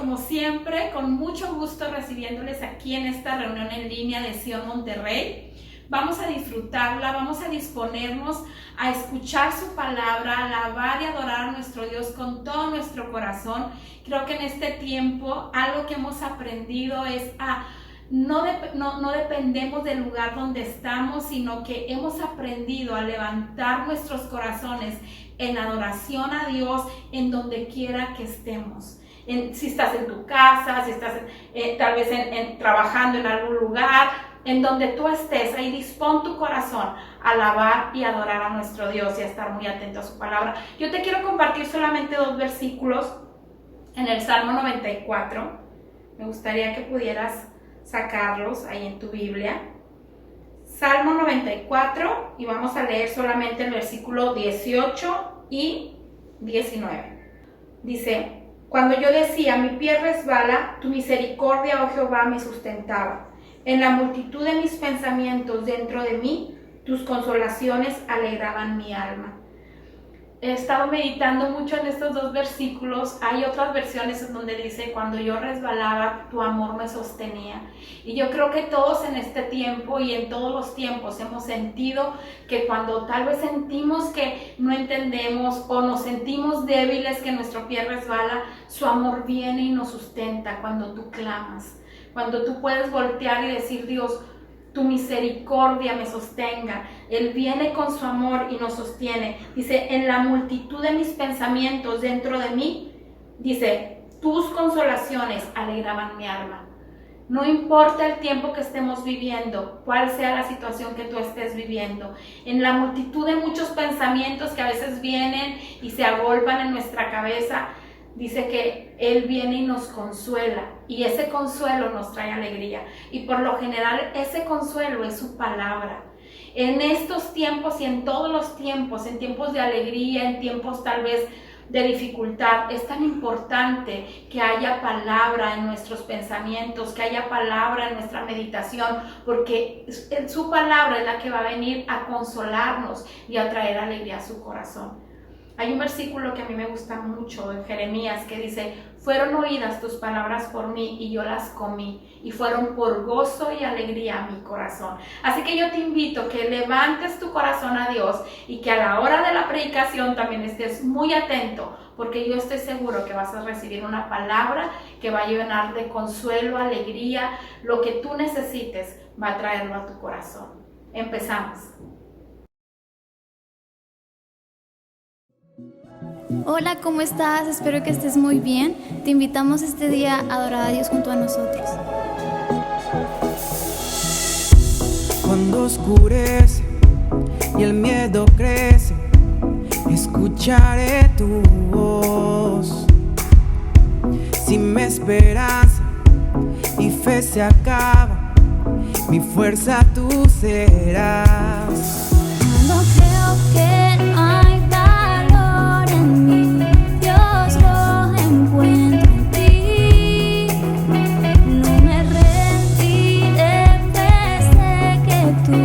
como siempre, con mucho gusto recibiéndoles aquí en esta reunión en línea de Sion Monterrey. Vamos a disfrutarla, vamos a disponernos a escuchar su palabra, a alabar y adorar a nuestro Dios con todo nuestro corazón. Creo que en este tiempo algo que hemos aprendido es a no dependemos del lugar donde estamos, sino que hemos aprendido a levantar nuestros corazones en adoración a Dios en donde quiera que estemos. Si estás en tu casa, si estás tal vez trabajando en algún lugar, en donde tú estés, ahí dispón tu corazón a alabar y adorar a nuestro Dios y a estar muy atento a su palabra. Yo te quiero compartir solamente 2 versículos en el Salmo 94. Me gustaría que pudieras sacarlos ahí en tu Biblia. Salmo 94, y vamos a leer solamente el versículo 18 y 19. Dice: cuando yo decía, mi pie resbala, tu misericordia, oh Jehová, me sustentaba. En la multitud de mis pensamientos dentro de mí, tus consolaciones alegraban mi alma. He estado meditando mucho en estos 2 versículos. Hay otras versiones en donde dice, cuando yo resbalaba, tu amor me sostenía. Y yo creo que todos en este tiempo y en todos los tiempos hemos sentido que cuando tal vez sentimos que no entendemos o nos sentimos débiles, que nuestro pie resbala, su amor viene y nos sustenta cuando tú clamas. Cuando tú puedes voltear y decir, Dios, tu misericordia me sostenga. Él viene con su amor y nos sostiene. Dice, en la multitud de mis pensamientos dentro de mí, dice, tus consolaciones alegraban mi alma. No importa el tiempo que estemos viviendo, cuál sea la situación que tú estés viviendo, en la multitud de muchos pensamientos que a veces vienen y se agolpan en nuestra cabeza, dice que Él viene y nos consuela, y ese consuelo nos trae alegría, y por lo general ese consuelo es su palabra. En estos tiempos y en todos los tiempos, en tiempos de alegría, en tiempos tal vez de dificultad, es tan importante que haya palabra en nuestros pensamientos, que haya palabra en nuestra meditación, porque su palabra es la que va a venir a consolarnos y a traer alegría a su corazón. Hay un versículo que a mí me gusta mucho en Jeremías que dice, fueron oídas tus palabras por mí y yo las comí, y fueron por gozo y alegría a mi corazón. Así que yo te invito que levantes tu corazón a Dios y que a la hora de la predicación también estés muy atento, porque yo estoy seguro que vas a recibir una palabra que va a llenar de consuelo, alegría, lo que tú necesites va a traerlo a tu corazón. Empezamos. Hola, ¿cómo estás? Espero que estés muy bien. Te invitamos este día a adorar a Dios junto a nosotros. Cuando oscurece y el miedo crece, escucharé tu voz. Si mi esperanza y fe se acaba, mi fuerza tú serás. Cuando creo que no hay valor en mí, Dios lo encuentro en ti. No me rendiré, pues sé que tú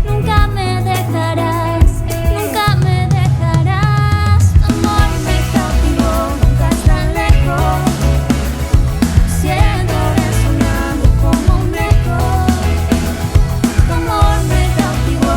nunca me dejarás, nunca me dejarás. Tu amor me cautivó, nunca estás lejos. Siento resonando como un eco. Tu amor me cautivó.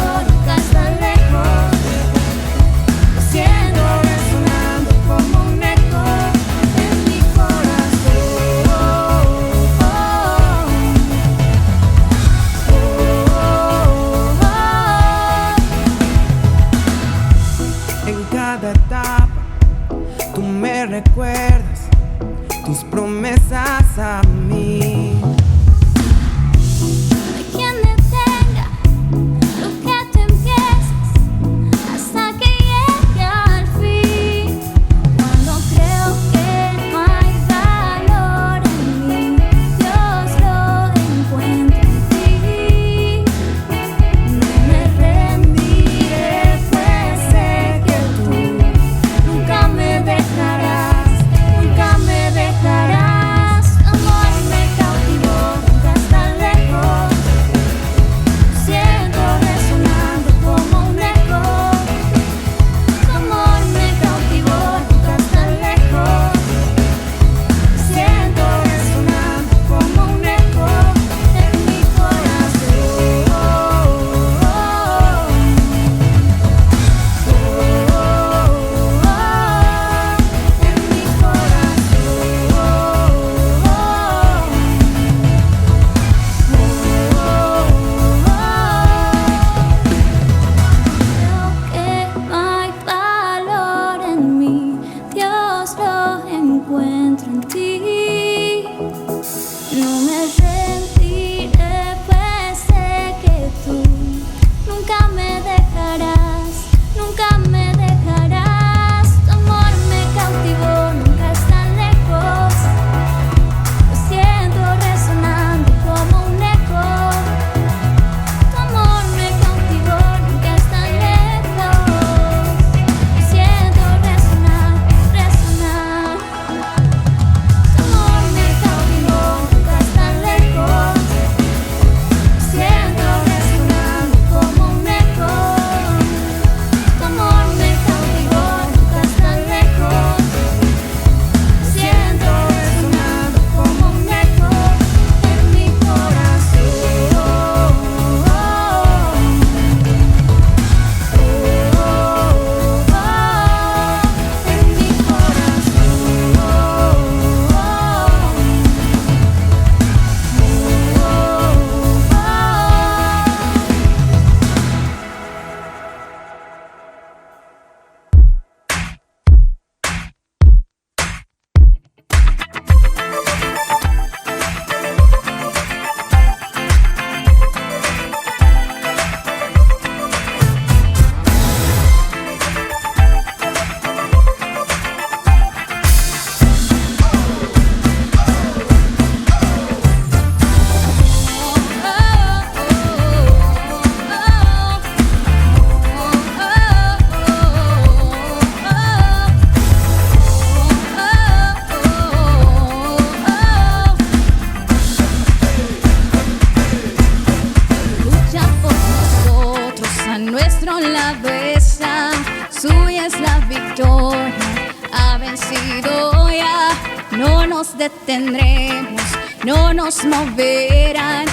detendremos, no nos moverán.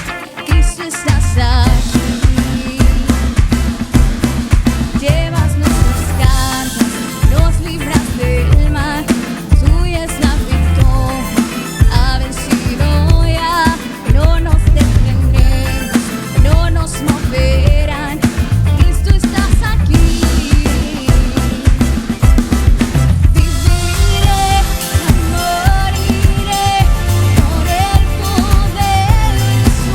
Cristo estás aquí. Llevas nuestras cargas, nos libras del mal. Tuya es la victoria, ha vencido ya. No nos detendremos, no nos moverán. Cristo estás aquí. Viviré, no moriré, por el poder de su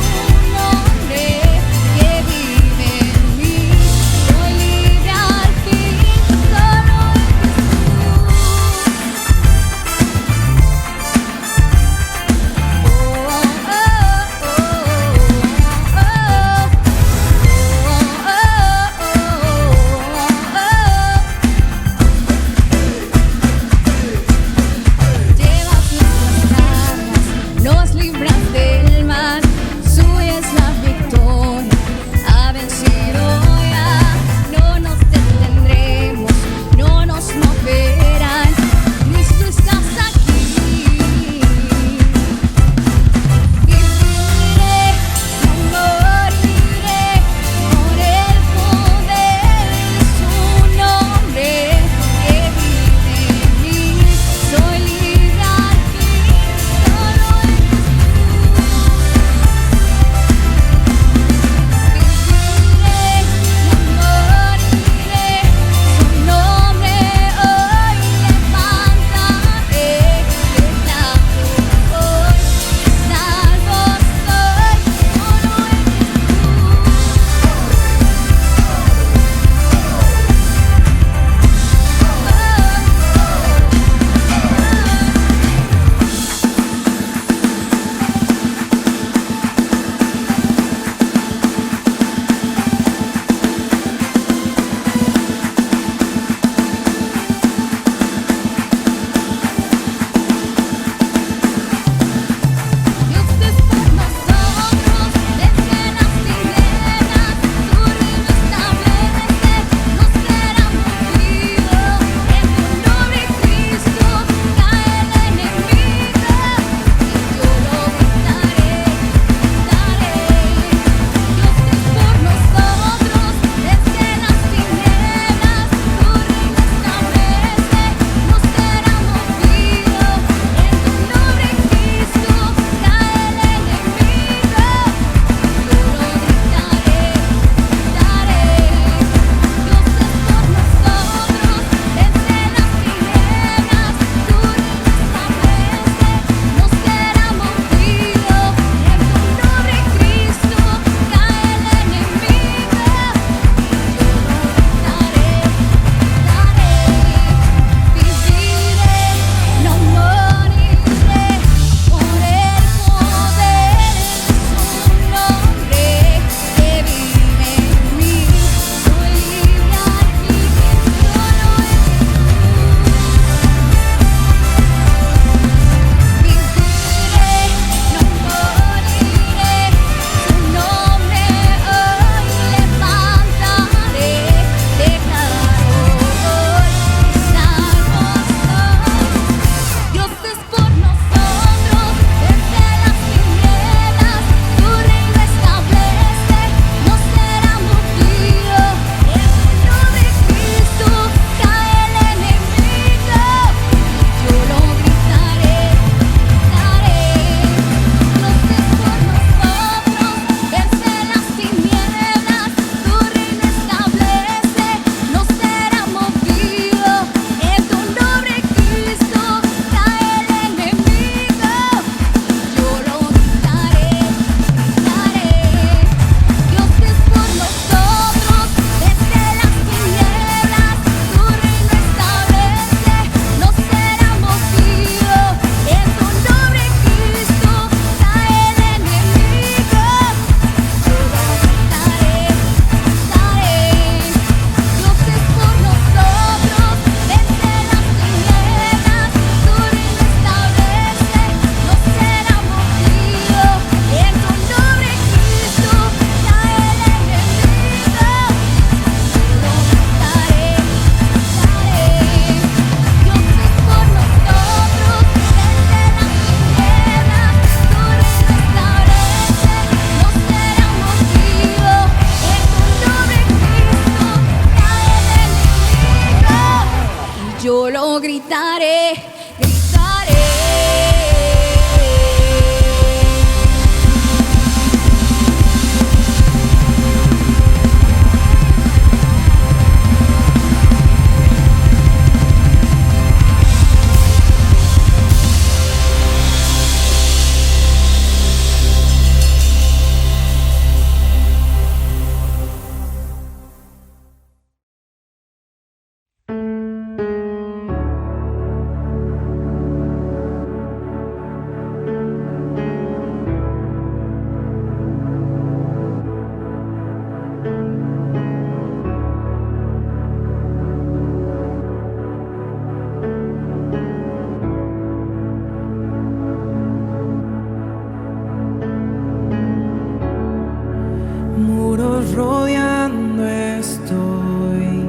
rodeando estoy.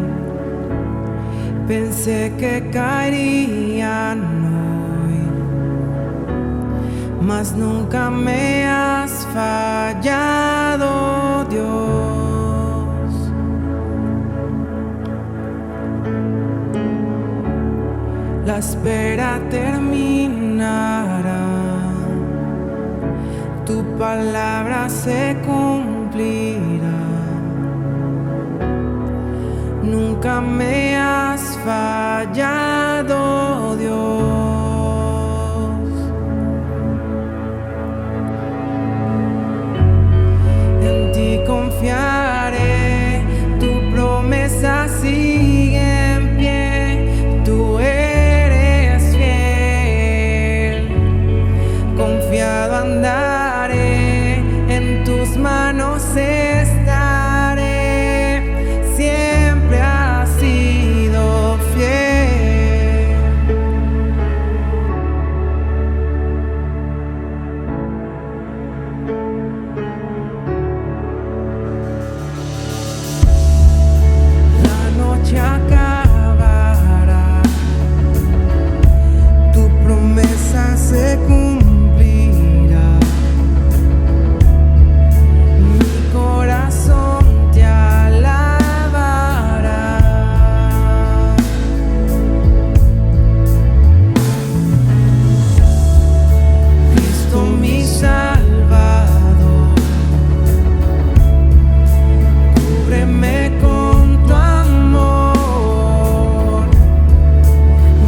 Pensé que caerían hoy, mas nunca me has fallado, Dios. La espera terminará, tu palabra se cumplirá. Nunca me has fallado, Dios. En ti confiaré, tu promesa sigue en pie. Tú eres fiel, confiado andaré, en tus manos estaré, siempre has sido fiel. La noche acabará, tu promesa se cumplirá. Mi corazón te alabará. Cristo mi Salvador, cúbreme con tu amor.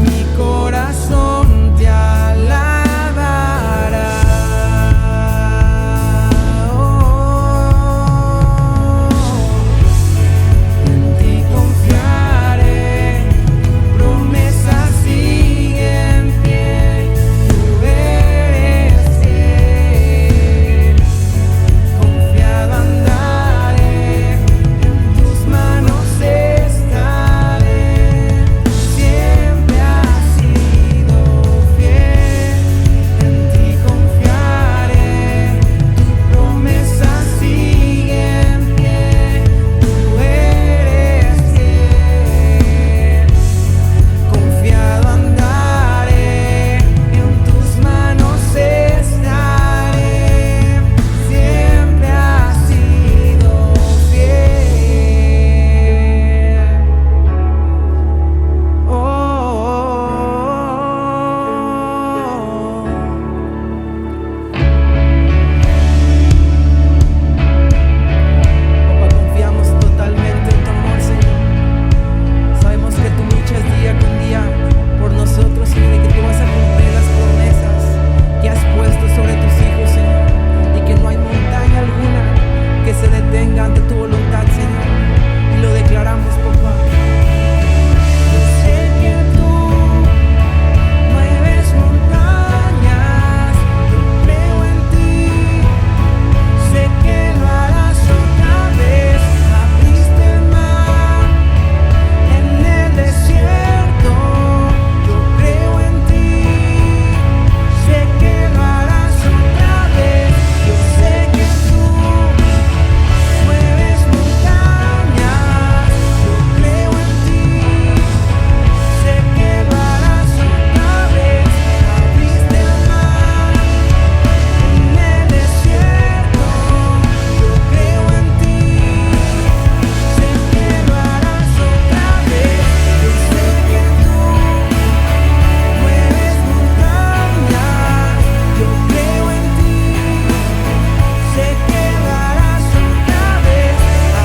Mi corazón te alabará. En ti confiaré, tu promesa sigue en pie. Tú eres fiel, confiado andaré, en tus manos estaré, siempre has sido fiel. En ti confiaré, tu promesa sigue en pie. Tú eres fiel, confiado andaré, en tus manos estaré, siempre has sido fiel. Papá, confiamos totalmente en tu amor, Señor. Sabemos que tú luchas día con día por nosotros, Señor, y que tú vas a cumplir las promesas que has puesto sobre tus hijos, Señor, y que no hay montaña alguna que se detenga ante tu voluntad, Señor, y lo declaramos, papá. Yo sé que tú mueves montañas, yo creo en ti, sé que lo harás otra vez. Abriste el mar en el desierto, yo creo en ti, sé que lo harás otra vez. Yo sé que tú mueves montañas, yo creo en ti, sé que lo harás otra vez. Abriste el mar en el desierto, yo creo en ti, sé que lo harás otra vez. Yo sé que tú mueves montañas, yo creo en ti, sé que lo harás otra vez.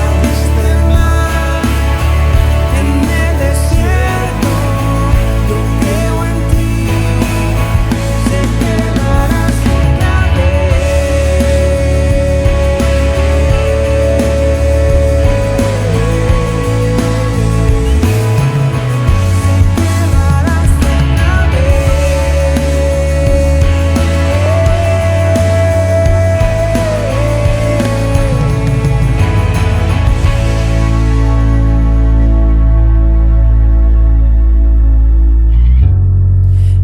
Abriste el mar en el desierto, yo creo en ti, sé que lo harás otra vez.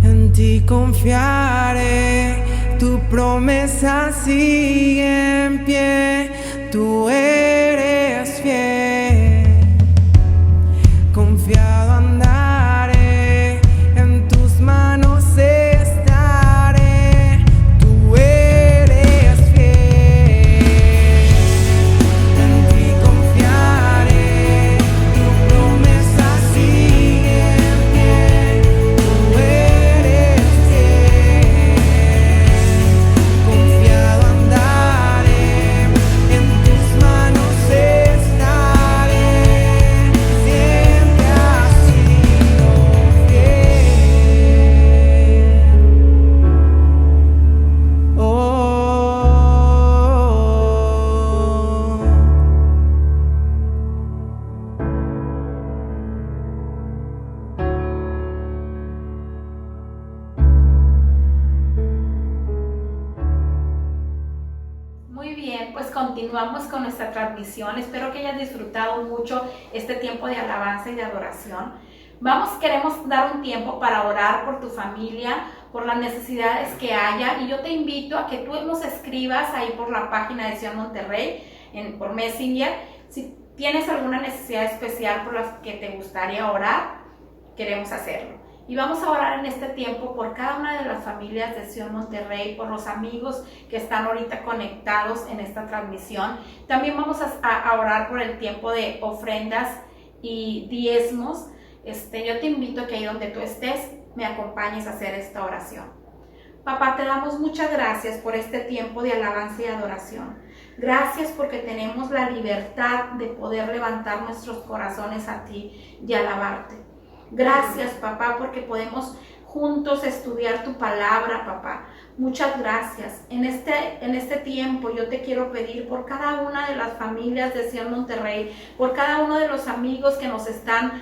En ti confiaré, tu promesa sigue en pie. Tú eres bien, pues continuamos con nuestra transmisión. Espero que hayas disfrutado mucho este tiempo de alabanza y de adoración. Queremos dar un tiempo para orar por tu familia, por las necesidades que haya, y yo te invito a que tú nos escribas ahí por la página de Sion Monterrey, por Messenger, si tienes alguna necesidad especial por la que te gustaría orar, queremos hacerlo. Y vamos a orar en este tiempo por cada una de las familias de Sion Monterrey, por los amigos que están ahorita conectados en esta transmisión. También vamos a orar por el tiempo de ofrendas y diezmos. Yo te invito a que ahí donde tú estés, me acompañes a hacer esta oración. Papá, te damos muchas gracias por este tiempo de alabanza y adoración. Gracias porque tenemos la libertad de poder levantar nuestros corazones a ti y alabarte. Gracias, papá, porque podemos juntos estudiar tu palabra, papá. Muchas gracias. En este tiempo yo te quiero pedir por cada una de las familias de Sion Monterrey, por cada uno de los amigos que nos están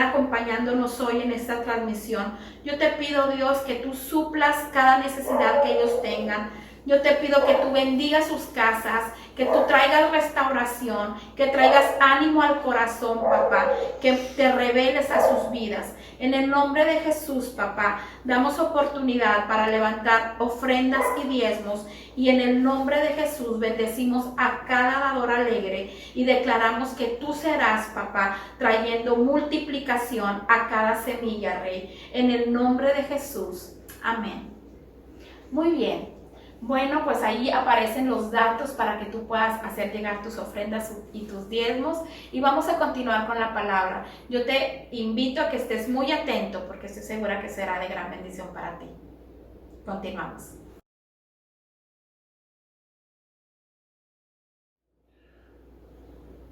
acompañándonos hoy en esta transmisión. Yo te pido, Dios, que tú suplas cada necesidad que ellos tengan. Yo te pido que tú bendigas sus casas, que tú traigas restauración, que traigas ánimo al corazón, papá, que te reveles a sus vidas. En el nombre de Jesús, papá, damos oportunidad para levantar ofrendas y diezmos, y en el nombre de Jesús bendecimos a cada dador alegre y declaramos que tú serás, papá, trayendo multiplicación a cada semilla, Rey. En el nombre de Jesús. Amén. Muy bien. Bueno, pues ahí aparecen los datos para que tú puedas hacer llegar tus ofrendas y tus diezmos, y vamos a continuar con la palabra. Yo te invito a que estés muy atento porque estoy segura que será de gran bendición para ti. Continuamos.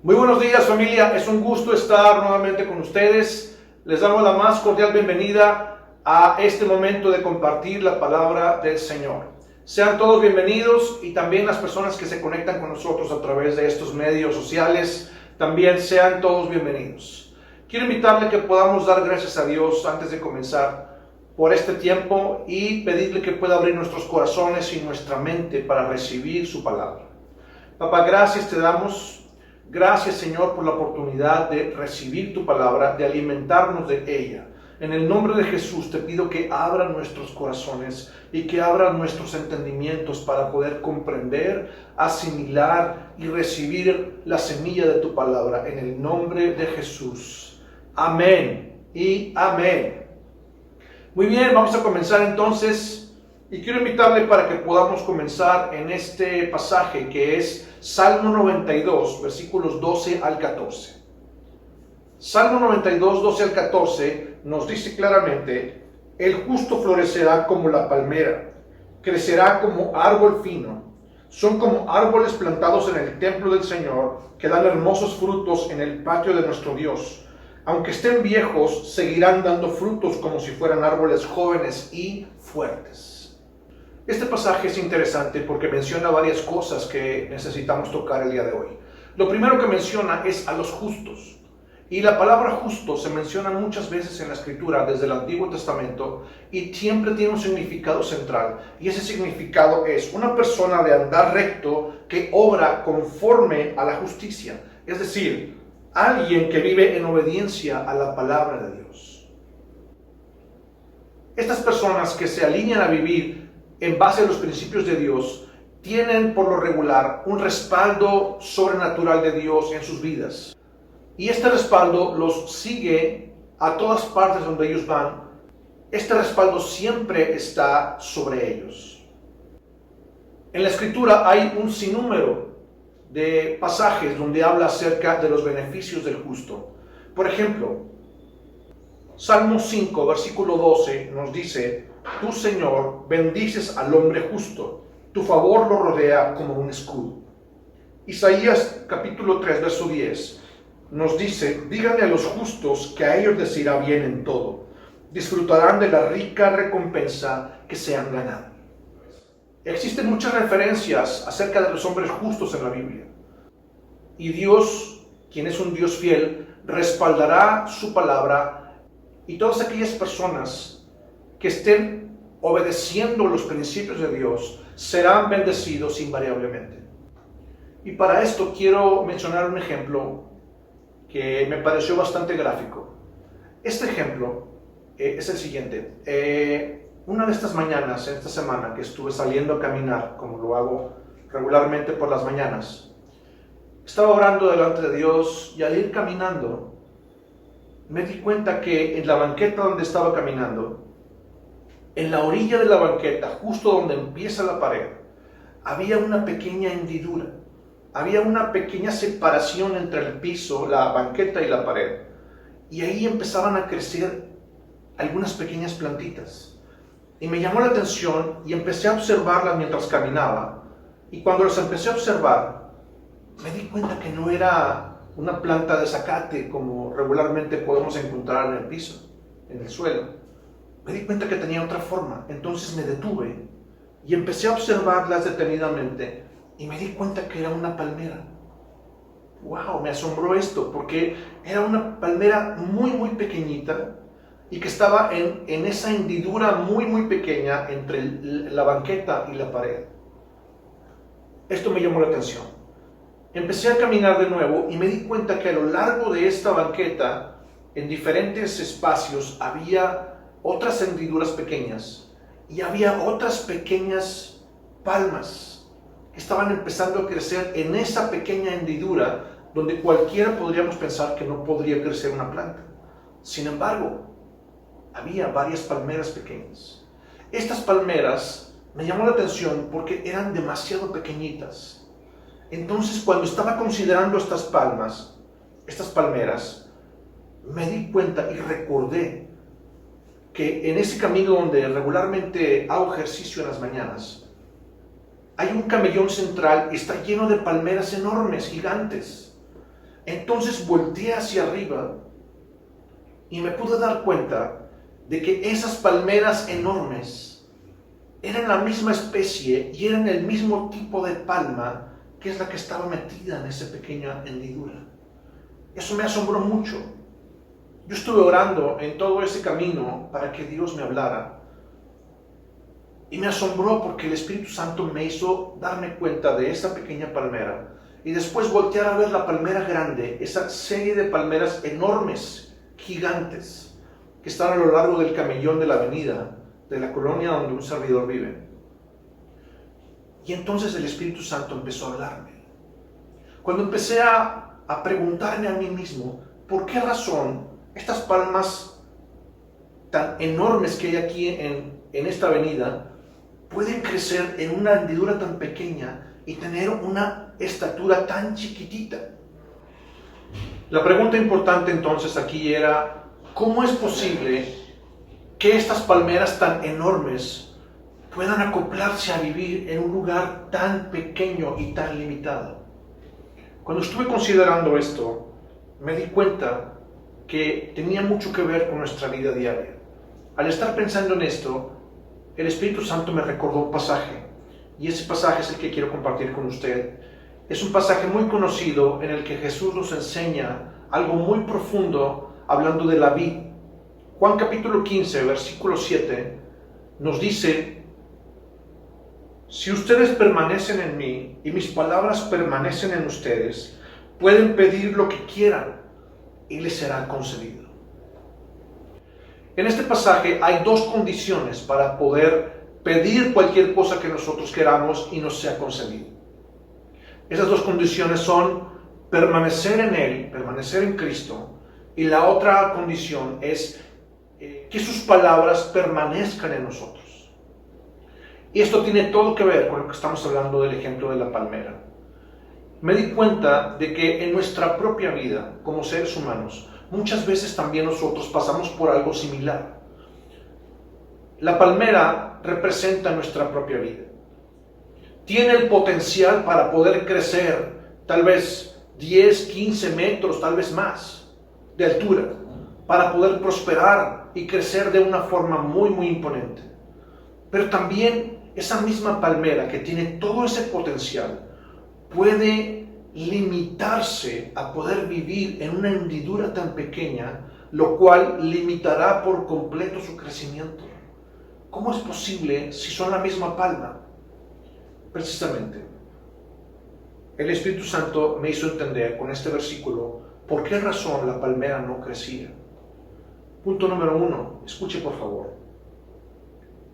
Muy buenos días, familia, es un gusto estar nuevamente con ustedes. Les damos la más cordial bienvenida a este momento de compartir la palabra del Señor. Sean todos bienvenidos, y también las personas que se conectan con nosotros a través de estos medios sociales, también sean todos bienvenidos. Quiero invitarle que podamos dar gracias a Dios antes de comenzar por este tiempo y pedirle que pueda abrir nuestros corazones y nuestra mente para recibir su palabra. Papá, gracias te damos. Gracias, Señor, por la oportunidad de recibir tu palabra, de alimentarnos de ella. En el nombre de Jesús te pido que abran nuestros corazones y que abran nuestros entendimientos para poder comprender, asimilar y recibir la semilla de tu palabra. En el nombre de Jesús. Amén y amén. Muy bien, vamos a comenzar entonces, y quiero invitarle para que podamos comenzar en este pasaje que es Salmo 92, versículos 12 al 14. Salmo 92, 12 al 14 nos dice claramente: el justo florecerá como la palmera, crecerá como árbol fino. Son como árboles plantados en el templo del Señor, que dan hermosos frutos en el patio de nuestro Dios. Aunque estén viejos, seguirán dando frutos como si fueran árboles jóvenes y fuertes. Este pasaje es interesante porque menciona varias cosas que necesitamos tocar el día de hoy. Lo primero que menciona es a los justos. Y la palabra justo se menciona muchas veces en la Escritura desde el Antiguo Testamento, y siempre tiene un significado central, y ese significado es una persona de andar recto que obra conforme a la justicia, es decir, alguien que vive en obediencia a la palabra de Dios. Estas personas que se alinean a vivir en base a los principios de Dios tienen por lo regular un respaldo sobrenatural de Dios en sus vidas. Y este respaldo los sigue a todas partes donde ellos van. Este respaldo siempre está sobre ellos. En la Escritura hay un sinnúmero de pasajes donde habla acerca de los beneficios del justo. Por ejemplo, Salmo 5, versículo 12 nos dice: tú, Señor, bendices al hombre justo, tu favor lo rodea como un escudo. Isaías capítulo 3, verso 10 nos dice: díganle a los justos que a ellos les irá bien en todo, disfrutarán de la rica recompensa que se han ganado. Existen muchas referencias acerca de los hombres justos en la Biblia, y Dios, quien es un Dios fiel, respaldará su palabra, y todas aquellas personas que estén obedeciendo los principios de Dios serán bendecidos invariablemente. Y para esto quiero mencionar un ejemplo que me pareció bastante gráfico. Este ejemplo es el siguiente. Una de estas mañanas, en esta semana, que estuve saliendo a caminar, como lo hago regularmente por las mañanas, estaba orando delante de Dios y al ir caminando, me di cuenta que en la banqueta donde estaba caminando, en la orilla de la banqueta, justo donde empieza la pared, había una pequeña hendidura. Había una pequeña separación entre el piso, la banqueta y la pared. Y ahí empezaban a crecer algunas pequeñas plantitas. Y me llamó la atención y empecé a observarlas mientras caminaba. Y cuando las empecé a observar, me di cuenta que no era una planta de zacate como regularmente podemos encontrar en el piso, en el suelo. Me di cuenta que tenía otra forma. Entonces me detuve y empecé a observarlas detenidamente. Y me di cuenta que era una palmera. ¡Wow! Me asombró esto, porque era una palmera muy, muy pequeñita y que estaba en esa hendidura muy, muy pequeña entre la banqueta y la pared. Esto me llamó la atención. Empecé a caminar de nuevo y me di cuenta que a lo largo de esta banqueta, en diferentes espacios, había otras hendiduras pequeñas y había otras pequeñas palmas que estaban empezando a crecer en esa pequeña hendidura donde cualquiera podríamos pensar que no podría crecer una planta. Sin embargo, había varias palmeras pequeñas. Estas palmeras me llamó la atención porque eran demasiado pequeñitas. Entonces, cuando estaba considerando estas palmeras, me di cuenta y recordé que en ese camino donde regularmente hago ejercicio en las mañanas, hay un camellón central y está lleno de palmeras enormes, gigantes. Entonces volteé hacia arriba y me pude dar cuenta de que esas palmeras enormes eran la misma especie y eran el mismo tipo de palma que es la que estaba metida en esa pequeña hendidura. Eso me asombró mucho. Yo estuve orando en todo ese camino para que Dios me hablara. Y me asombró porque el Espíritu Santo me hizo darme cuenta de esa pequeña palmera y después voltear a ver la palmera grande, esa serie de palmeras enormes, gigantes, que están a lo largo del camellón de la avenida, de la colonia donde un servidor vive. Y entonces el Espíritu Santo empezó a hablarme. Cuando empecé a preguntarme a mí mismo, ¿por qué razón estas palmas tan enormes que hay aquí en esta avenida pueden crecer en una hendidura tan pequeña y tener una estatura tan chiquitita? La pregunta importante entonces aquí era, ¿cómo es posible que estas palmeras tan enormes puedan acoplarse a vivir en un lugar tan pequeño y tan limitado? Cuando estuve considerando esto, me di cuenta que tenía mucho que ver con nuestra vida diaria. Al estar pensando en esto, el Espíritu Santo me recordó un pasaje, y ese pasaje es el que quiero compartir con usted. Es un pasaje muy conocido en el que Jesús nos enseña algo muy profundo hablando de la vid. Juan capítulo 15, versículo 7, nos dice: si ustedes permanecen en mí y mis palabras permanecen en ustedes, pueden pedir lo que quieran y les será concedido. En este pasaje hay dos condiciones para poder pedir cualquier cosa que nosotros queramos y nos sea concedido. Esas dos condiciones son permanecer en Él, permanecer en Cristo, y la otra condición es que sus palabras permanezcan en nosotros. Y esto tiene todo que ver con lo que estamos hablando del ejemplo de la palmera. Me di cuenta de que en nuestra propia vida, como seres humanos, muchas veces también nosotros pasamos por algo similar. La palmera representa nuestra propia vida. Tiene el potencial para poder crecer tal vez 10, 15 metros, tal vez más de altura, para poder prosperar y crecer de una forma muy, muy imponente. Pero también esa misma palmera que tiene todo ese potencial puede limitarse a poder vivir en una hendidura tan pequeña, lo cual limitará por completo su crecimiento. ¿Cómo es posible si son la misma palma? Precisamente, el Espíritu Santo me hizo entender con este versículo por qué razón la palmera no crecía. Punto número 1, escuche por favor.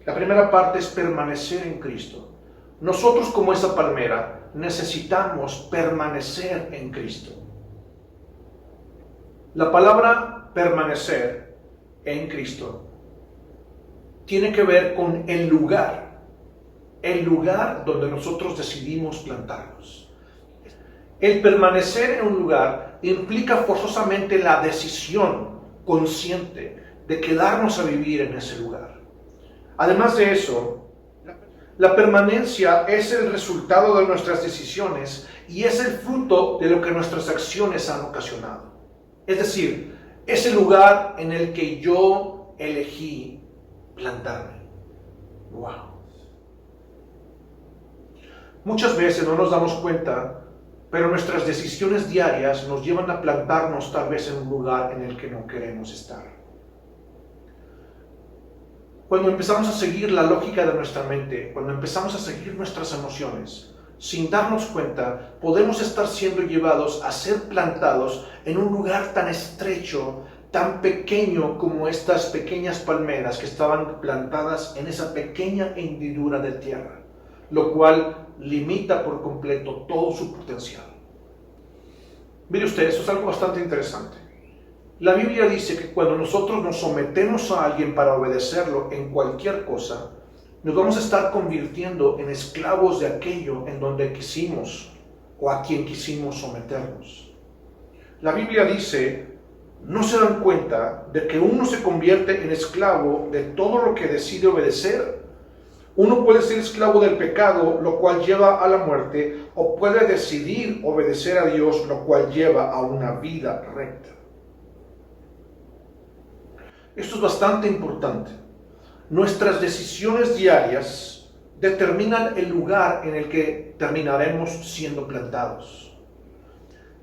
La primera parte es permanecer en Cristo. Nosotros como esa palmera necesitamos permanecer en Cristo. La palabra permanecer en Cristo tiene que ver con el lugar donde nosotros decidimos plantarnos. El permanecer en un lugar implica forzosamente la decisión consciente de quedarnos a vivir en ese lugar. Además de eso, la permanencia es el resultado de nuestras decisiones y es el fruto de lo que nuestras acciones han ocasionado. Es decir, es el lugar en el que yo elegí plantarme. ¡Wow! Muchas veces no nos damos cuenta, pero nuestras decisiones diarias nos llevan a plantarnos tal vez en un lugar en el que no queremos estar. Cuando empezamos a seguir la lógica de nuestra mente, cuando empezamos a seguir nuestras emociones, sin darnos cuenta, podemos estar siendo llevados a ser plantados en un lugar tan estrecho, tan pequeño como estas pequeñas palmeras que estaban plantadas en esa pequeña hendidura de tierra, lo cual limita por completo todo su potencial. Mire usted, esto es algo bastante interesante. La Biblia dice que cuando nosotros nos sometemos a alguien para obedecerlo en cualquier cosa, nos vamos a estar convirtiendo en esclavos de aquello en donde quisimos o a quien quisimos someternos. La Biblia dice, ¿no se dan cuenta de que uno se convierte en esclavo de todo lo que decide obedecer? Uno puede ser esclavo del pecado, lo cual lleva a la muerte, o puede decidir obedecer a Dios, lo cual lleva a una vida recta. Esto es bastante importante. Nuestras decisiones diarias determinan el lugar en el que terminaremos siendo plantados.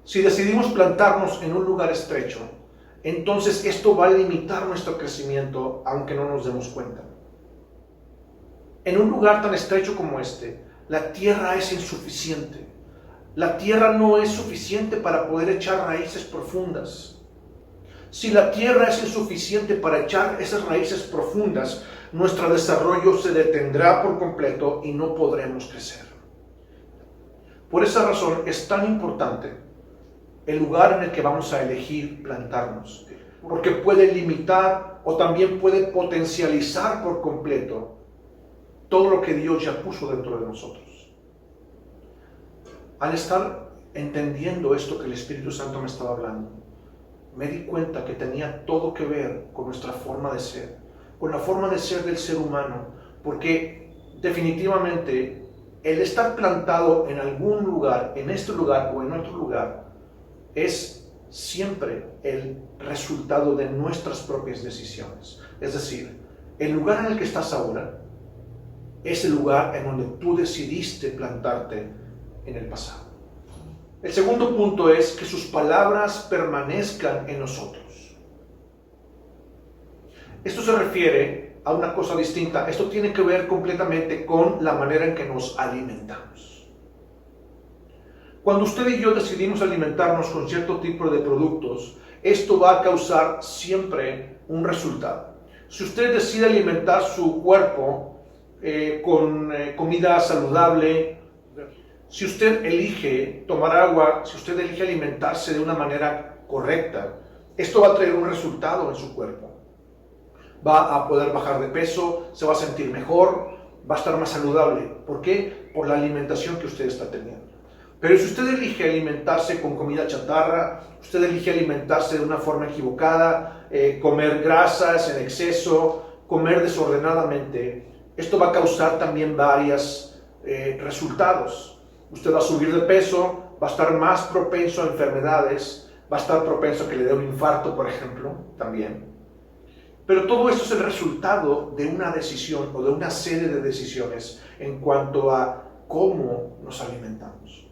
Si decidimos plantarnos en un lugar estrecho, entonces esto va a limitar nuestro crecimiento, aunque no nos demos cuenta. En un lugar tan estrecho como este, la tierra es insuficiente. La tierra no es suficiente para poder echar raíces profundas. Si la tierra es insuficiente para echar esas raíces profundas, nuestro desarrollo se detendrá por completo y no podremos crecer. Por esa razón es tan importante el lugar en el que vamos a elegir plantarnos, porque puede limitar o también puede potencializar por completo todo lo que Dios ya puso dentro de nosotros. Al estar entendiendo esto que el Espíritu Santo me estaba hablando, me di cuenta que tenía todo que ver con nuestra forma de ser, con la forma de ser del ser humano, porque definitivamente el estar plantado en algún lugar, en este lugar o en otro lugar, es siempre el resultado de nuestras propias decisiones. Es decir, el lugar en el que estás ahora es el lugar en donde tú decidiste plantarte en el pasado. El segundo punto es que sus palabras permanezcan en nosotros. Esto se refiere a una cosa distinta. Esto tiene que ver completamente con la manera en que nos alimentamos. Cuando usted y yo decidimos alimentarnos con cierto tipo de productos, esto va a causar siempre un resultado. Si usted decide alimentar su cuerpo con comida saludable, si usted elige tomar agua, si usted elige alimentarse de una manera correcta, esto va a traer un resultado en su cuerpo. Va a poder bajar de peso, se va a sentir mejor, va a estar más saludable. ¿Por qué? Por la alimentación que usted está teniendo. Pero si usted elige alimentarse con comida chatarra, usted elige alimentarse de una forma equivocada, comer grasas en exceso, comer desordenadamente, esto va a causar también varios resultados. Usted va a subir de peso, va a estar más propenso a enfermedades, va a estar propenso a que le dé un infarto, por ejemplo, también. Pero todo esto es el resultado de una decisión o de una serie de decisiones en cuanto a cómo nos alimentamos.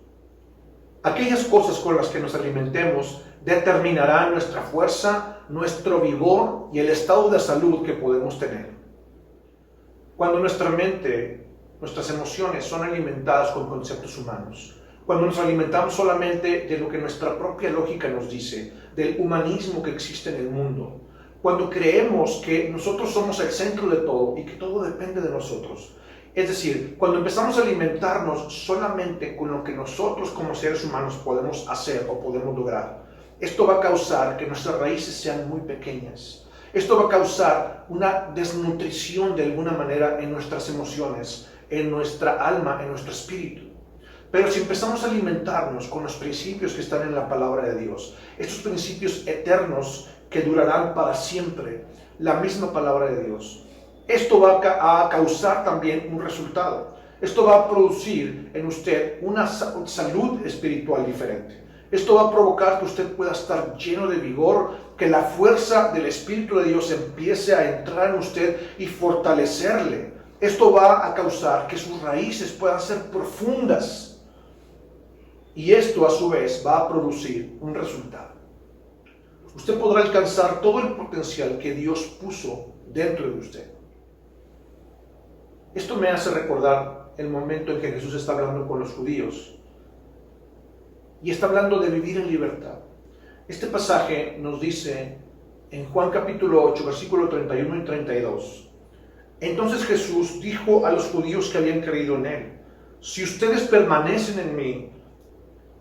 Aquellas cosas con las que nos alimentemos determinarán nuestra fuerza, nuestro vigor y el estado de salud que podemos tener. Cuando nuestra mente, nuestras emociones son alimentadas con conceptos humanos, cuando nos alimentamos solamente de lo que nuestra propia lógica nos dice, del humanismo que existe en el mundo, cuando creemos que nosotros somos el centro de todo y que todo depende de nosotros. Es decir, cuando empezamos a alimentarnos solamente con lo que nosotros como seres humanos podemos hacer o podemos lograr, esto va a causar que nuestras raíces sean muy pequeñas. Esto va a causar una desnutrición de alguna manera en nuestras emociones, en nuestra alma, en nuestro espíritu. Pero si empezamos a alimentarnos con los principios que están en la palabra de Dios, estos principios eternos que durarán para siempre, la misma palabra de Dios, esto va a causar también un resultado. Esto va a producir en usted una salud espiritual diferente. Esto va a provocar que usted pueda estar lleno de vigor, que la fuerza del Espíritu de Dios empiece a entrar en usted y fortalecerle. Esto va a causar que sus raíces puedan ser profundas. Y esto a su vez va a producir un resultado. Usted podrá alcanzar todo el potencial que Dios puso dentro de usted. Esto me hace recordar el momento en que Jesús está hablando con los judíos y está hablando de vivir en libertad. Este pasaje nos dice en Juan capítulo 8, versículo 31 y 32. Entonces Jesús dijo a los judíos que habían creído en él: si ustedes permanecen en mí,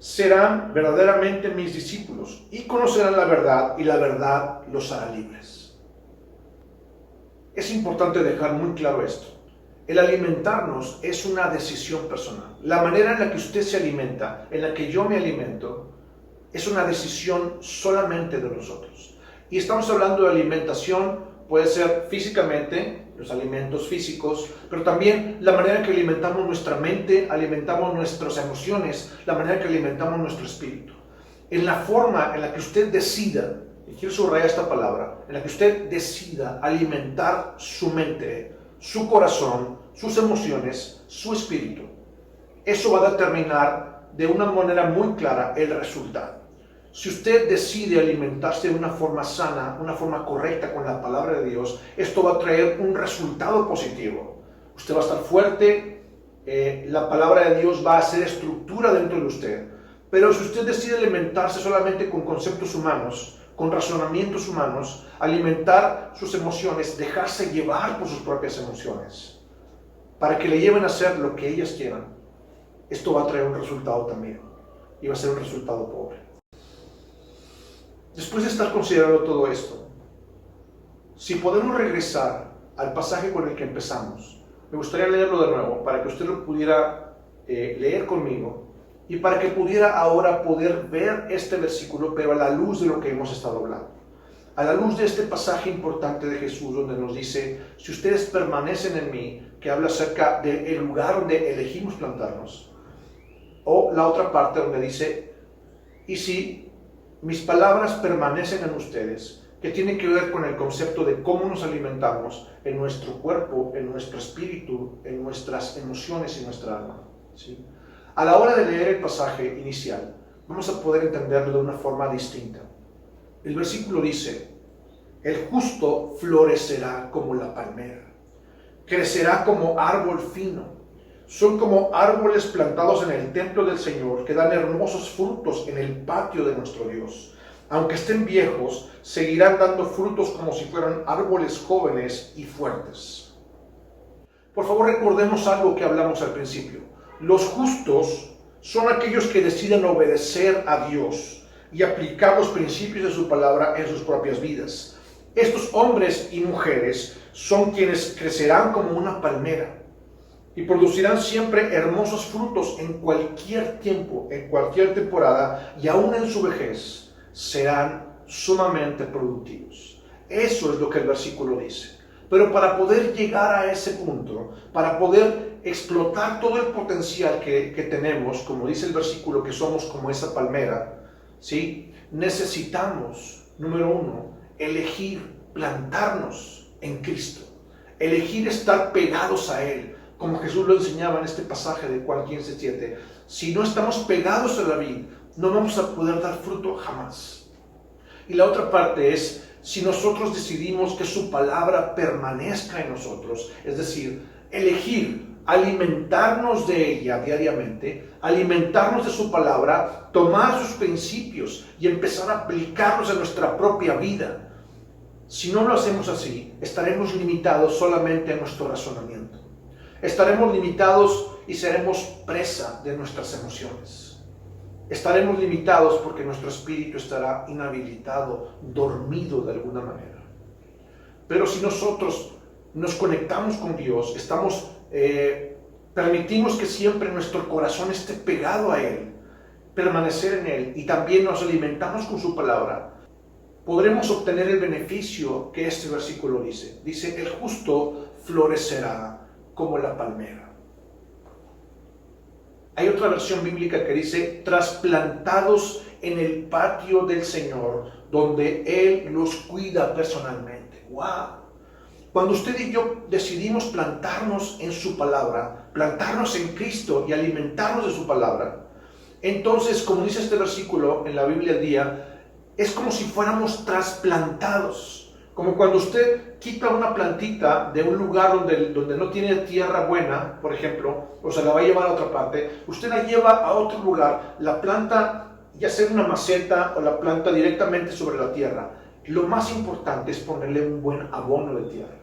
serán verdaderamente mis discípulos y conocerán la verdad, y la verdad los hará libres. Es importante dejar muy claro esto. El alimentarnos es una decisión personal. La manera en la que usted se alimenta, en la que yo me alimento, es una decisión solamente de nosotros. Y estamos hablando de alimentación, puede ser físicamente, los alimentos físicos, pero también la manera en que alimentamos nuestra mente, alimentamos nuestras emociones, la manera en que alimentamos nuestro espíritu. En la forma en la que usted decida, y quiero subrayar esta palabra, en la que usted decida alimentar su mente, su corazón, sus emociones, su espíritu, eso va a determinar de una manera muy clara el resultado. Si usted decide alimentarse de una forma sana, una forma correcta con la palabra de Dios, esto va a traer un resultado positivo. Usted va a estar fuerte, la palabra de Dios va a hacer estructura dentro de usted. Pero si usted decide alimentarse solamente con conceptos humanos, con razonamientos humanos, alimentar sus emociones, dejarse llevar por sus propias emociones, para que le lleven a hacer lo que ellas quieran, esto va a traer un resultado también, y va a ser un resultado pobre. Después de estar considerando todo esto, si podemos regresar al pasaje con el que empezamos, me gustaría leerlo de nuevo, para que usted lo pudiera leer conmigo, y para que pudiera ahora poder ver este versículo, pero a la luz de lo que hemos estado hablando. A la luz de este pasaje importante de Jesús, donde nos dice: si ustedes permanecen en mí, que habla acerca del lugar donde elegimos plantarnos. O la otra parte donde dice: y si mis palabras permanecen en ustedes, que tiene que ver con el concepto de cómo nos alimentamos en nuestro cuerpo, en nuestro espíritu, en nuestras emociones y nuestra alma, ¿sí? A la hora de leer el pasaje inicial, vamos a poder entenderlo de una forma distinta. El versículo dice: el justo florecerá como la palmera, crecerá como árbol fino. Son como árboles plantados en el templo del Señor, que dan hermosos frutos en el patio de nuestro Dios. Aunque estén viejos, seguirán dando frutos como si fueran árboles jóvenes y fuertes. Por favor, recordemos algo que hablamos al principio. Los justos son aquellos que deciden obedecer a Dios y aplicar los principios de su palabra en sus propias vidas. Estos hombres y mujeres son quienes crecerán como una palmera y producirán siempre hermosos frutos en cualquier tiempo, en cualquier temporada, y aún en su vejez serán sumamente productivos. Eso es lo que el versículo dice. Pero para poder llegar a ese punto, para poder explotar todo el potencial que tenemos, como dice el versículo, que somos como esa palmera, ¿sí? Necesitamos, número uno, elegir plantarnos en Cristo, elegir estar pegados a Él, como Jesús lo enseñaba en este pasaje de Juan 15:7. Si no estamos pegados a la vid, no vamos a poder dar fruto jamás. Y la otra parte es, si nosotros decidimos que su palabra permanezca en nosotros, es decir, elegir alimentarnos de ella diariamente, alimentarnos de su palabra, tomar sus principios y empezar a aplicarlos en nuestra propia vida. Si no lo hacemos así, estaremos limitados solamente a nuestro razonamiento. Estaremos limitados y seremos presa de nuestras emociones. Estaremos limitados porque nuestro espíritu estará inhabilitado, dormido de alguna manera. Pero si nosotros nos conectamos con Dios, permitimos que siempre nuestro corazón esté pegado a Él, permanecer en Él, y también nos alimentamos con su palabra, podremos obtener el beneficio que este versículo dice. Dice, el justo florecerá como la palmera. Hay otra versión bíblica que dice, trasplantados en el patio del Señor, donde Él los cuida personalmente. ¡Wow! Cuando usted y yo decidimos plantarnos en su palabra, plantarnos en Cristo y alimentarnos de su palabra, entonces, como dice este versículo en la Biblia al día, es como si fuéramos trasplantados. Como cuando usted quita una plantita de un lugar donde no tiene tierra buena, por ejemplo, o se la va a llevar a otra parte, usted la lleva a otro lugar, la planta ya sea en una maceta o la planta directamente sobre la tierra. Lo más importante es ponerle un buen abono de tierra,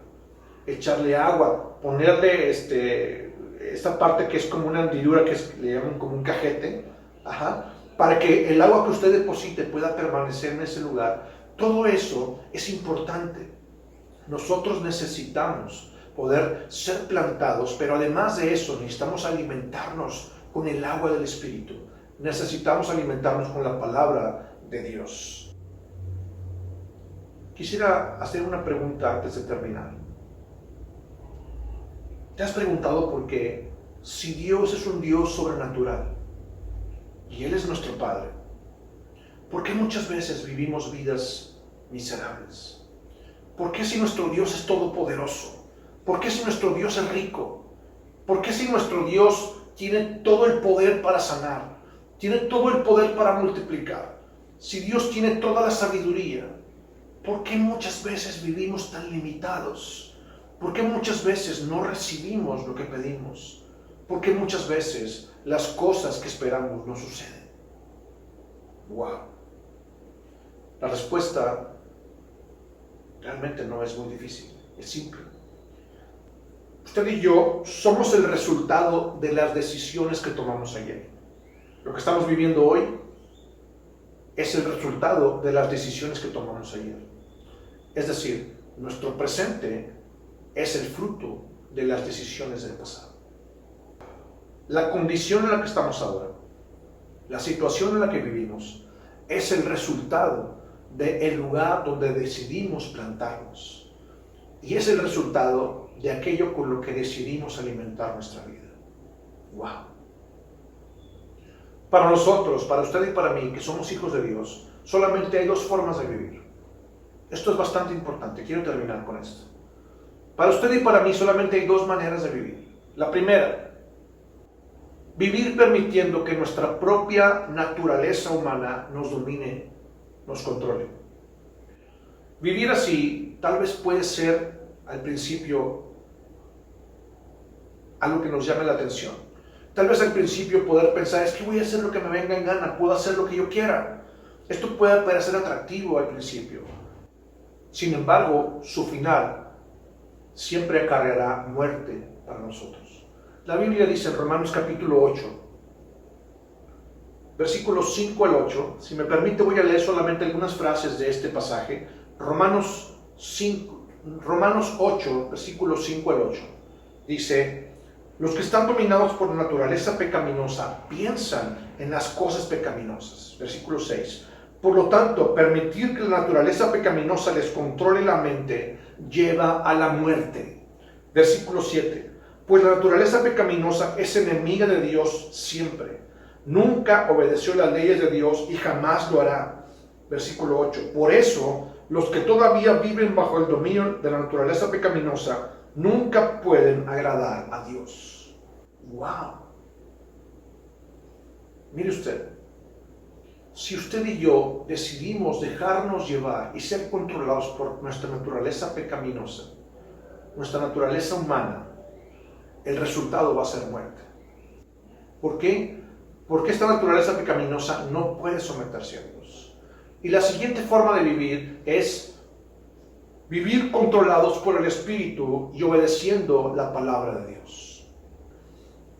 echarle agua, ponerle esta parte que es como una hendidura, le llaman como un cajete, para que el agua que usted deposite pueda permanecer en ese lugar. Todo eso es importante. Nosotros necesitamos poder ser plantados, pero además de eso necesitamos alimentarnos con el agua del Espíritu. Necesitamos alimentarnos con la palabra de Dios. Quisiera hacer una pregunta antes de terminar. ¿Te has preguntado por qué, si Dios es un Dios sobrenatural y Él es nuestro Padre, por qué muchas veces vivimos vidas miserables? ¿Por qué si nuestro Dios es todopoderoso? ¿Por qué si nuestro Dios es rico? ¿Por qué si nuestro Dios tiene todo el poder para sanar? Tiene todo el poder para multiplicar. Si Dios tiene toda la sabiduría, ¿por qué muchas veces vivimos tan limitados? ¿Por qué muchas veces no recibimos lo que pedimos? ¿Por qué muchas veces las cosas que esperamos no suceden? ¡Wow! La respuesta realmente no es muy difícil, es simple. Usted y yo somos el resultado de las decisiones que tomamos ayer. Lo que estamos viviendo hoy es el resultado de las decisiones que tomamos ayer. Es decir, nuestro presente es el fruto de las decisiones del pasado. La condición en la que estamos ahora, la situación en la que vivimos, es el resultado del lugar donde decidimos plantarnos. Y es el resultado de aquello con lo que decidimos alimentar nuestra vida. ¡Wow! Para nosotros, para usted y para mí, que somos hijos de Dios, solamente hay dos formas de vivir. Esto es bastante importante, quiero terminar con esto. Para usted y para mí solamente hay dos maneras de vivir. La primera, vivir permitiendo que nuestra propia naturaleza humana nos domine, nos controle. Vivir así tal vez puede ser al principio algo que nos llame la atención. Tal vez al principio poder pensar, es que voy a hacer lo que me venga en gana, puedo hacer lo que yo quiera. Esto puede parecer atractivo al principio. Sin embargo, su final siempre acarreará muerte para nosotros. La Biblia dice en Romanos capítulo 8, versículos 5 al 8, si me permite voy a leer solamente algunas frases de este pasaje. Romanos 8, versículos 5 al 8, dice, los que están dominados por la naturaleza pecaminosa piensan en las cosas pecaminosas. Versículo 6, por lo tanto, permitir que la naturaleza pecaminosa les controle la mente lleva a la muerte. Versículo 7, pues la naturaleza pecaminosa es enemiga de Dios siempre. Nunca obedeció las leyes de Dios y jamás lo hará. Versículo 8, por eso los que todavía viven bajo el dominio de la naturaleza pecaminosa nunca pueden agradar a Dios. ¡Wow! Mire usted, si usted y yo decidimos dejarnos llevar y ser controlados por nuestra naturaleza pecaminosa, nuestra naturaleza humana, el resultado va a ser muerte. ¿Por qué? Porque esta naturaleza pecaminosa no puede someterse a Dios. Y la siguiente forma de vivir es vivir controlados por el Espíritu y obedeciendo la palabra de Dios.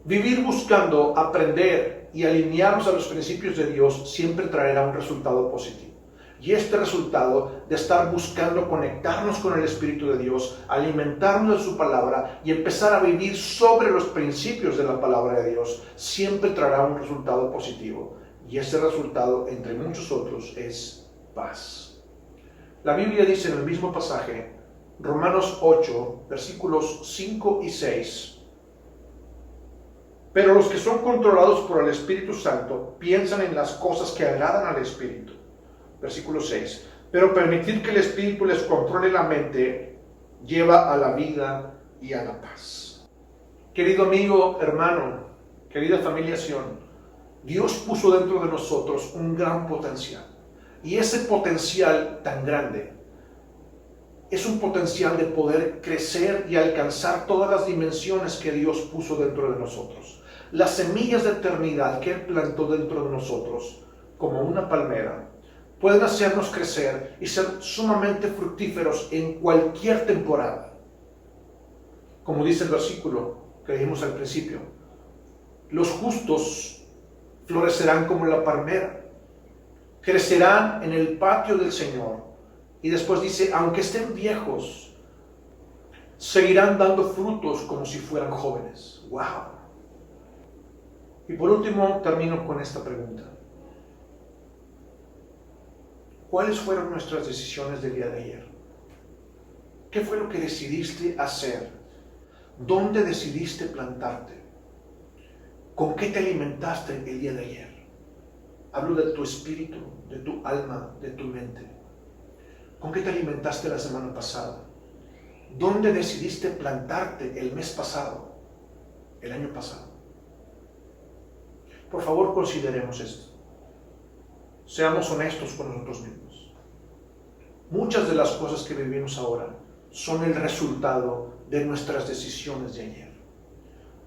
Vivir buscando aprender y alinearnos a los principios de Dios siempre traerá un resultado positivo. Y este resultado de estar buscando conectarnos con el Espíritu de Dios, alimentarnos de su palabra y empezar a vivir sobre los principios de la palabra de Dios, siempre traerá un resultado positivo. Y ese resultado, entre muchos otros, es paz. La Biblia dice en el mismo pasaje, Romanos 8, versículos 5 y 6, pero los que son controlados por el Espíritu Santo piensan en las cosas que agradan al Espíritu. Versículo 6. Pero permitir que el Espíritu les controle la mente lleva a la vida y a la paz. Querido amigo, hermano, querida familia Sion, Dios puso dentro de nosotros un gran potencial. Y ese potencial tan grande es un potencial de poder crecer y alcanzar todas las dimensiones que Dios puso dentro de nosotros. Las semillas de eternidad que Él plantó dentro de nosotros, como una palmera, pueden hacernos crecer y ser sumamente fructíferos en cualquier temporada. Como dice el versículo que dijimos al principio, los justos florecerán como la palmera, crecerán en el patio del Señor. Y después dice, aunque estén viejos, seguirán dando frutos como si fueran jóvenes. ¡Wow! Y por último, termino con esta pregunta. ¿Cuáles fueron nuestras decisiones del día de ayer? ¿Qué fue lo que decidiste hacer? ¿Dónde decidiste plantarte? ¿Con qué te alimentaste el día de ayer? Hablo de tu espíritu, de tu alma, de tu mente. ¿Con qué te alimentaste la semana pasada? ¿Dónde decidiste plantarte el mes pasado? El año pasado. Por favor, consideremos esto. Seamos honestos con nosotros mismos. Muchas de las cosas que vivimos ahora son el resultado de nuestras decisiones de ayer.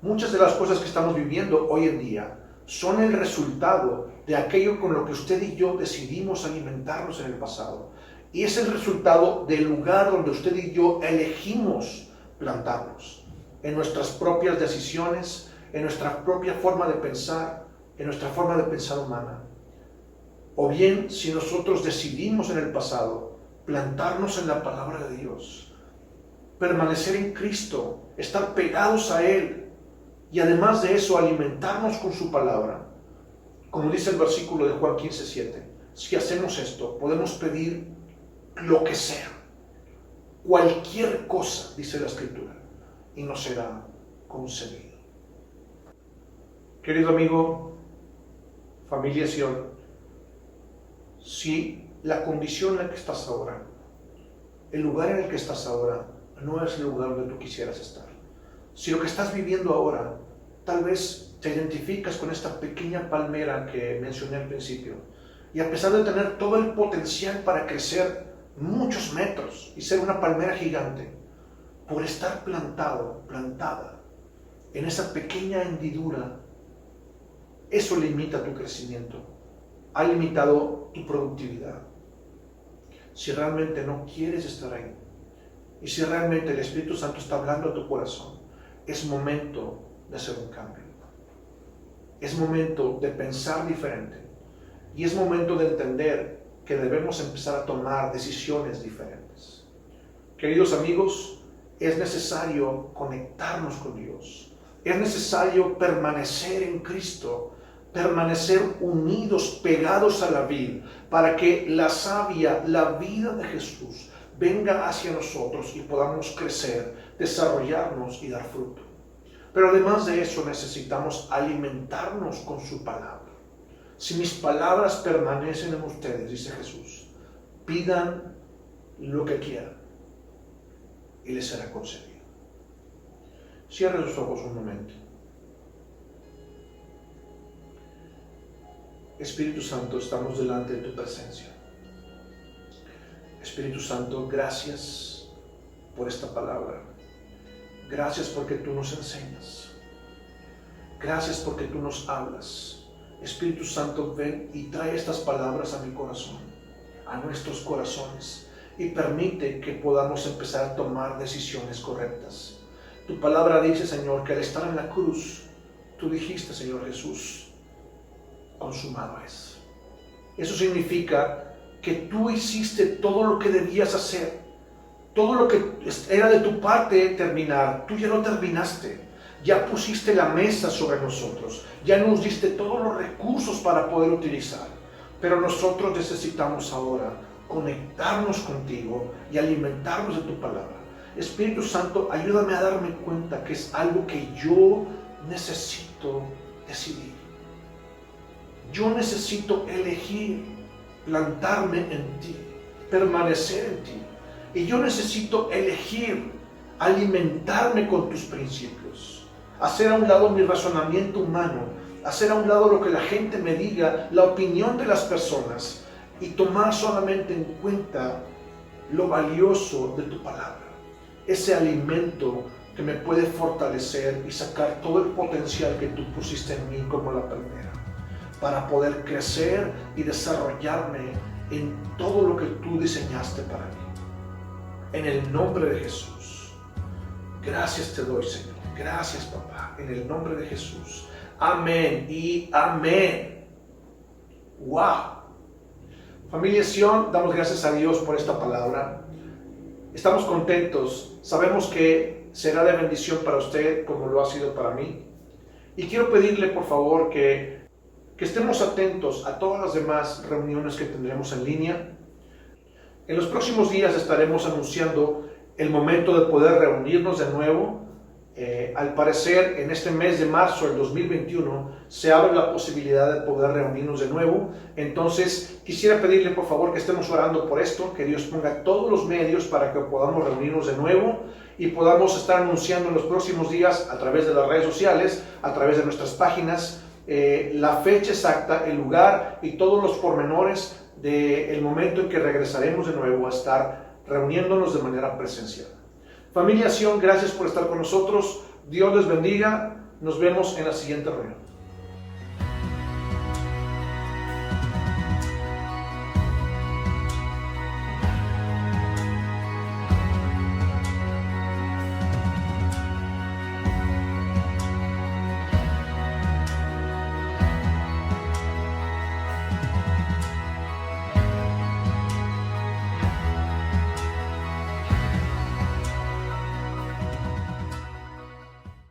Muchas de las cosas que estamos viviendo hoy en día son el resultado de aquello con lo que usted y yo decidimos alimentarnos en el pasado. Y es el resultado del lugar donde usted y yo elegimos plantarnos. En nuestras propias decisiones, en nuestra propia forma de pensar, en nuestra forma de pensar humana. O bien, si nosotros decidimos en el pasado plantarnos en la palabra de Dios, permanecer en Cristo, estar pegados a Él y además de eso alimentarnos con su palabra. Como dice el versículo de Juan 15:7, si hacemos esto, podemos pedir lo que sea, cualquier cosa, dice la Escritura, y nos será concedido. Querido amigo, familia Sion, si la condición en la que estás ahora, el lugar en el que estás ahora, no es el lugar donde tú quisieras estar, si lo que estás viviendo ahora, tal vez te identificas con esta pequeña palmera que mencioné al principio, y a pesar de tener todo el potencial para crecer muchos metros y ser una palmera gigante, por estar plantada en esa pequeña hendidura, eso limita tu crecimiento, ha limitado tu productividad. Si realmente no quieres estar ahí, y si realmente el Espíritu Santo está hablando a tu corazón, es momento de hacer un cambio. Es momento de pensar diferente. Y es momento de entender que debemos empezar a tomar decisiones diferentes. Queridos amigos, es necesario conectarnos con Dios. Es necesario permanecer en Cristo, permanecer unidos, pegados a la vid, para que la savia, la vida de Jesús, venga hacia nosotros y podamos crecer, desarrollarnos y dar fruto. Pero además de eso necesitamos alimentarnos con su palabra. Si mis palabras permanecen en ustedes, dice Jesús, pidan lo que quieran y les será concedido. Cierre sus ojos un momento. Espíritu Santo, estamos delante de tu presencia. Espíritu Santo, gracias por esta palabra. Gracias porque tú nos enseñas. Gracias porque tú nos hablas. Espíritu Santo, ven y trae estas palabras a mi corazón, a nuestros corazones, y permite que podamos empezar a tomar decisiones correctas. Tu palabra dice, Señor, que al estar en la cruz, tú dijiste, Señor Jesús, consumado es. Eso significa que tú hiciste todo lo que debías hacer, todo lo que era de tu parte terminar, tú ya lo terminaste. Ya pusiste la mesa sobre nosotros, ya nos diste todos los recursos para poder utilizar, pero nosotros necesitamos ahora conectarnos contigo y alimentarnos de tu palabra. Espíritu Santo, ayúdame a darme cuenta que es algo que yo necesito decidir. Yo necesito elegir plantarme en ti, permanecer en ti, y yo necesito elegir alimentarme con tus principios. Hacer a un lado mi razonamiento humano, hacer a un lado lo que la gente me diga, la opinión de las personas, y tomar solamente en cuenta lo valioso de tu palabra, ese alimento que me puede fortalecer y sacar todo el potencial que tú pusiste en mí como la primera, para poder crecer y desarrollarme en todo lo que tú diseñaste para mí. En el nombre de Jesús, gracias te doy, Señor. Gracias, papá, en el nombre de Jesús. Amén y amén. ¡Wow! Familia Sion, damos gracias a Dios por esta palabra. Estamos contentos. Sabemos que será de bendición para usted como lo ha sido para mí. Y quiero pedirle, por favor, que estemos atentos a todas las demás reuniones que tendremos en línea. En los próximos días estaremos anunciando el momento de poder reunirnos de nuevo. Al parecer, en este mes de marzo del 2021 se abre la posibilidad de poder reunirnos de nuevo. Entonces, quisiera pedirle por favor que estemos orando por esto, que Dios ponga todos los medios para que podamos reunirnos de nuevo y podamos estar anunciando en los próximos días a través de las redes sociales, a través de nuestras páginas, la fecha exacta, el lugar y todos los pormenores del momento en que regresaremos de nuevo a estar reuniéndonos de manera presencial. Familia Sion, gracias por estar con nosotros. Dios les bendiga. Nos vemos en la siguiente reunión.